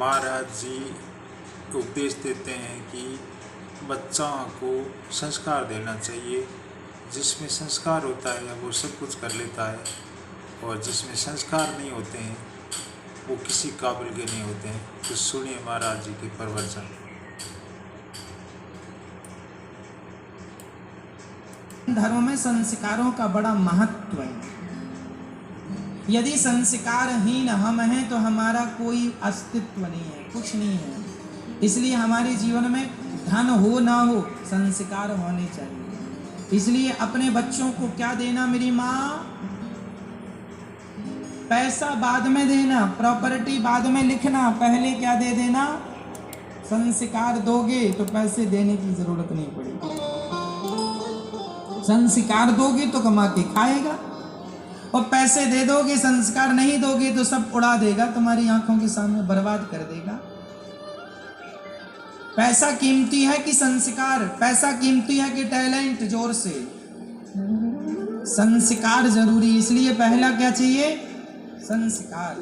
महाराज जी उपदेश देते हैं कि बच्चों को संस्कार देना चाहिए। जिसमें संस्कार होता है वो सब कुछ कर लेता है, और जिसमें संस्कार नहीं होते हैं वो किसी काबिल के नहीं होते हैं। तो सुनिए महाराज जी के प्रवचन। धर्म में संस्कारों का बड़ा महत्व है। यदि संस्कारहीन हम हैं तो हमारा कोई अस्तित्व नहीं है, कुछ नहीं है। इसलिए हमारे जीवन में धन हो ना हो, संस्कार होने चाहिए। इसलिए अपने बच्चों को क्या देना मेरी माँ? पैसा बाद में देना, प्रॉपर्टी बाद में लिखना, पहले क्या दे देना? संस्कार दोगे तो पैसे देने की जरूरत नहीं पड़ेगी। संस्कार दोगे तो कमा के खाएगा, और पैसे दे दोगे, संस्कार नहीं दोगे तो सब उड़ा देगा, तुम्हारी आंखों के सामने बर्बाद कर देगा। पैसा कीमती है कि संस्कार? पैसा कीमती है कि टैलेंट? जोर से। संस्कार जरूरी, इसलिए पहला क्या चाहिए? संस्कार।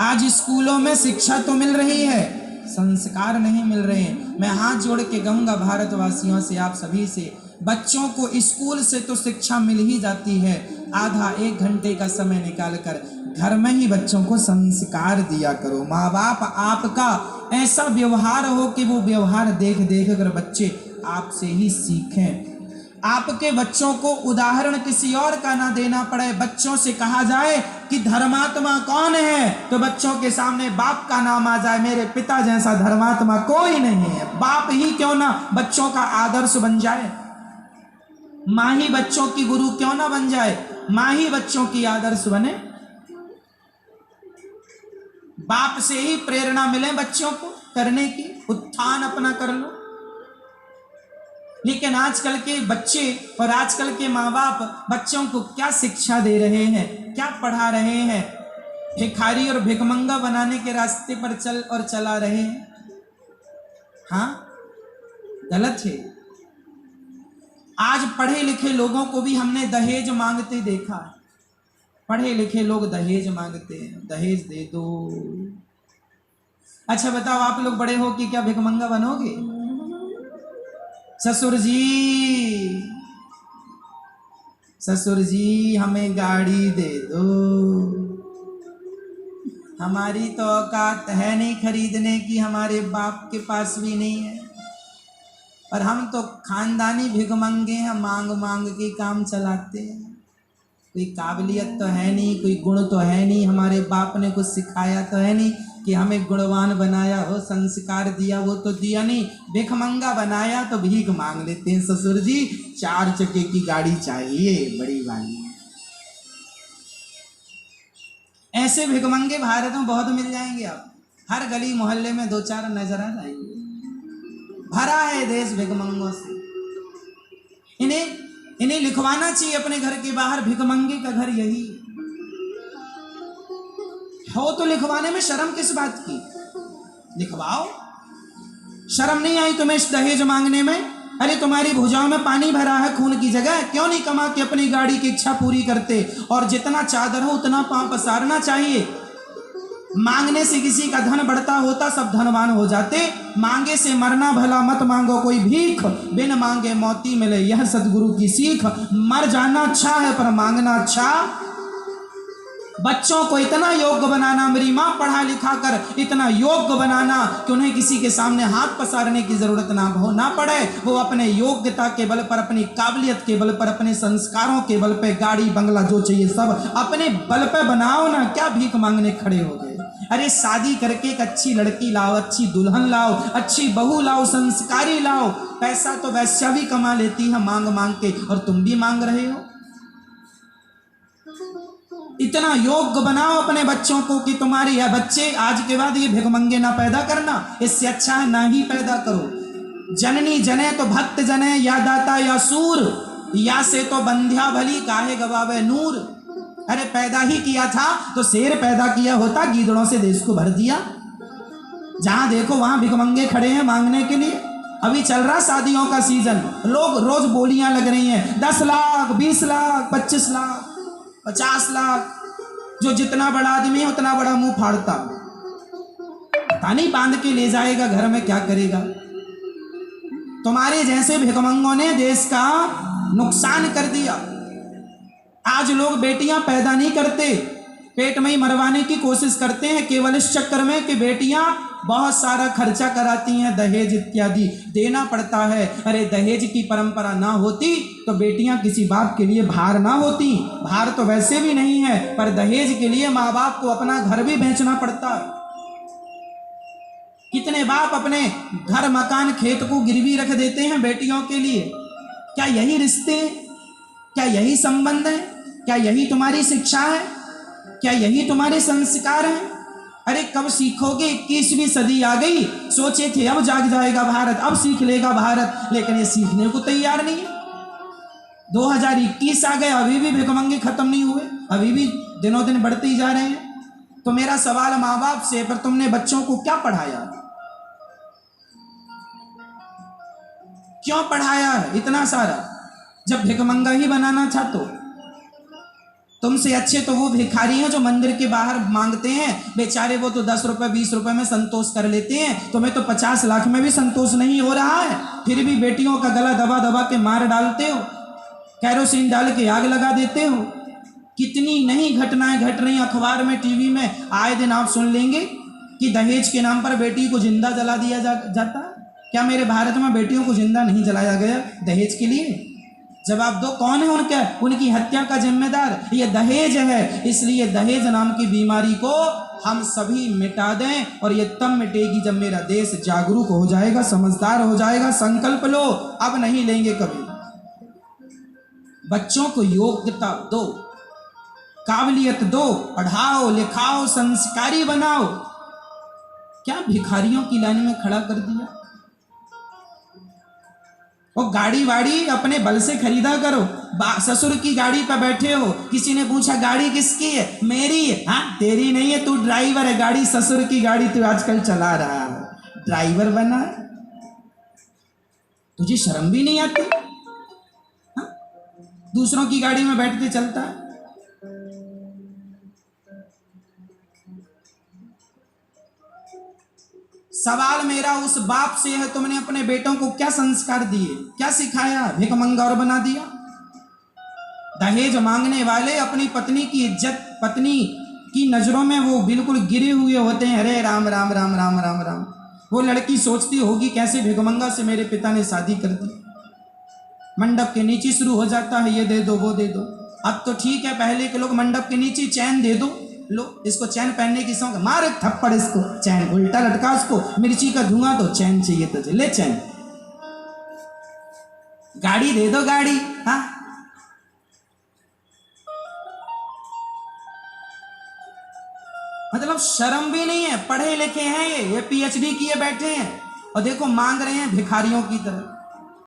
आज स्कूलों में शिक्षा तो मिल रही है, संस्कार नहीं मिल रहे हैं। मैं हाथ जोड़ के कहूंगा भारतवासियों से, आप सभी से, बच्चों को स्कूल से तो शिक्षा मिल ही जाती है, आधा एक घंटे का समय निकालकर घर में ही बच्चों को संस्कार दिया करो। माँ बाप आपका ऐसा व्यवहार हो कि वो व्यवहार देख देख कर बच्चे आपसे ही सीखें। आपके बच्चों को उदाहरण किसी और का ना देना पड़े। बच्चों से कहा जाए कि धर्मात्मा कौन है, तो बच्चों के सामने बाप का नाम आ जाए। मेरे पिता जैसा धर्मात्मा कोई नहीं है। बाप ही क्यों ना बच्चों का आदर्श बन जाए, माँ ही बच्चों की गुरु क्यों ना बन जाए, माँ ही बच्चों की आदर्श बने। बाप से ही प्रेरणा मिले बच्चों को करने की, उत्थान अपना कर लो। लेकिन आजकल के बच्चे और आजकल के माँ बाप बच्चों को क्या शिक्षा दे रहे हैं, क्या पढ़ा रहे हैं? भिखारी और भिखमंगा बनाने के रास्ते पर चला रहे हैं। हाँ, गलत है। आज पढ़े लिखे लोगों को भी हमने दहेज मांगते देखा है। पढ़े लिखे लोग दहेज मांगते हैं, दहेज दे दो। अच्छा बताओ, आप लोग बड़े हो कि क्या भिखमंगा बनोगे? ससुर जी हमें गाड़ी दे दो। हमारी तो औकात है नहीं खरीदने की, हमारे बाप के पास भी नहीं है, और हम तो खानदानी भिखमंगे हैं, मांग मांग के काम चलाते हैं। कोई काबिलियत तो है नहीं, कोई गुण तो है नहीं, हमारे बाप ने कुछ सिखाया तो है नहीं कि हमें गुणवान बनाया हो, संस्कार दिया वो तो दिया नहीं। भिखमंगा बनाया तो भीख मांग लेते हैं। ससुर जी 4 चक्के की गाड़ी चाहिए, बड़ी वाली। ऐसे भिखमंगे भारत में बहुत मिल जाएंगे। आप हर गली मोहल्ले में 2-4 नजर आ जाएंगे। भरा है देश भिखमंगों से। इन्हें लिखवाना चाहिए अपने घर के बाहर, भिखमंगे का घर यही हो। तो लिखवाने में शर्म किस बात की? लिखवाओ। शर्म नहीं आई तुम्हें दहेज मांगने में? अरे तुम्हारी भुजाओं में पानी भरा है खून की जगह, क्यों नहीं कमा के अपनी गाड़ी की इच्छा पूरी करते? और जितना चादर हो उतना पांव पसारना चाहिए। मांगने से किसी का धन बढ़ता होता, सब धनवान हो जाते। मांगे से मरना भला, मत मांगो कोई भीख, बिन मांगे मौती मिले, यह सदगुरु की सीख। मर जाना अच्छा है पर मांगना अच्छा। बच्चों को इतना योग्य बनाना, मेरी माँ पढ़ा लिखा कर इतना योग्य बनाना कि उन्हें किसी के सामने हाथ पसारने की जरूरत ना पड़े। वो अपने योग्यता के बल पर, अपनी काबिलियत के बल पर, अपने संस्कारों के बल पे गाड़ी बंगला जो चाहिए सब अपने बल पे बनाओ ना। क्या भीख मांगने खड़े हो गए? अरे शादी करके एक अच्छी लड़की लाओ, अच्छी दुल्हन लाओ, अच्छी बहू लाओ, संस्कारी लाओ। पैसा तो वैश्या भी कमा लेती है मांग मांग के, और तुम भी मांग रहे हो। इतना योग्य बनाओ अपने बच्चों को कि तुम्हारे यह बच्चे आज के बाद ये भिखमंगे ना पैदा करना। इससे अच्छा है ना ही पैदा करो। जननी जने तो भक्त जने, या दाता या सूर, या से तो बंध्या भली काहे गवावे नूर। अरे पैदा ही किया था तो शेर पैदा किया होता, गीदड़ों से देश को भर दिया। जहां देखो वहां भिखमंगे खड़े हैं मांगने के लिए। अभी चल रहा शादियों का सीजन, लोग रोज बोलियां लग रही हैं 10 लाख, 20 लाख, 25 लाख, 50 लाख। जो जितना बड़ा आदमी है उतना बड़ा मुंह फाड़ता। पता नहीं बांध के ले जाएगा घर में क्या करेगा। तुम्हारे जैसे भिखमंगों ने देश का नुकसान कर दिया। आज लोग बेटियां पैदा नहीं करते, पेट में ही मरवाने की कोशिश करते हैं, केवल इस चक्कर में कि बेटियां बहुत सारा खर्चा कराती हैं, दहेज इत्यादि देना पड़ता है। अरे दहेज की परंपरा ना होती तो बेटियां किसी बाप के लिए भार ना होती। भार तो वैसे भी नहीं है, पर दहेज के लिए माँ बाप को अपना घर भी बेचना पड़ता है। कितने बाप अपने घर मकान खेत को गिरवी रख देते हैं बेटियों के लिए। क्या यही रिश्ते हैं? क्या यही संबंध है? क्या यही तुम्हारी शिक्षा है? क्या यही तुम्हारे संस्कार हैं? अरे कब सीखोगे? 21वीं सदी आ गई, सोचे थे अब जाग जाएगा भारत, अब सीख लेगा भारत, लेकिन ये सीखने को तैयार नहीं है। 2021 आ गए, अभी भी भिखमंगे खत्म नहीं हुए, अभी भी दिनों दिन बढ़ते ही जा रहे हैं। तो मेरा सवाल माँ बाप से, पर तुमने बच्चों को क्या पढ़ाया? क्यों पढ़ाया है इतना सारा? जब भिखमंगा ही बनाना था तो तुमसे अच्छे तो वो भिखारी हैं जो मंदिर के बाहर मांगते हैं, बेचारे वो तो 10 रुपए 20 रुपए में संतोष कर लेते हैं। तुम्हें तो 50 लाख में भी संतोष नहीं हो रहा है, फिर भी बेटियों का गला दबा दबा के मार डालते हो, कैरोसिन डाल के आग लगा देते हो। कितनी नहीं घटनाएं घट रही अखबार में, टीवी में, आए दिन आप सुन लेंगे कि दहेज के नाम पर बेटी को जिंदा जला दिया जाता है। क्या मेरे भारत में बेटियों को जिंदा नहीं जलाया गया दहेज के लिए? जवाब दो, कौन है उनकी हत्या का जिम्मेदार? ये दहेज है। इसलिए दहेज नाम की बीमारी को हम सभी मिटा दें, और ये तब मिटेगी जब मेरा देश जागरूक हो जाएगा, समझदार हो जाएगा। संकल्प लो, अब नहीं लेंगे कभी। बच्चों को योग्यता दो, काबिलियत दो, पढ़ाओ लिखाओ, संस्कारी बनाओ। क्या भिखारियों की लाइन में खड़ा कर दिया? और गाड़ी वाड़ी अपने बल से खरीदा करो। ससुर की गाड़ी पर बैठे हो, किसी ने पूछा गाड़ी किसकी है? मेरी है। हाँ, तेरी नहीं है, तू ड्राइवर है। गाड़ी ससुर की गाड़ी तू आजकल चला रहा है, ड्राइवर बना है। तुझे शर्म भी नहीं आती? हाँ? दूसरों की गाड़ी में बैठ के चलता है। सवाल मेरा उस बाप से है, तुमने अपने बेटों को क्या संस्कार दिए, क्या सिखाया? भिखमंगा और बना दिया। दहेज मांगने वाले अपनी पत्नी की इज्जत, पत्नी की नजरों में वो बिल्कुल गिरे हुए होते हैं। अरे राम राम राम राम राम राम। वो लड़की सोचती होगी कैसे भिखमंगा से मेरे पिता ने शादी कर दी। मंडप के नीचे शुरू हो जाता है, ये दे दो वो दे दो। अब तो ठीक है, पहले के लोग मंडप के नीचे चैन दे दो, लो इसको चैन पहनने की शौक, मार एक थप्पड़ इसको, चैन उल्टा लटका उसको, मिर्ची का धुआं दो, चैन चाहिए तुझे, ले चैन। गाड़ी दे दो, गाड़ी। हाँ, मतलब शर्म भी नहीं है। पढ़े लिखे हैं ये PhD किए बैठे हैं, और देखो मांग रहे हैं भिखारियों की तरह।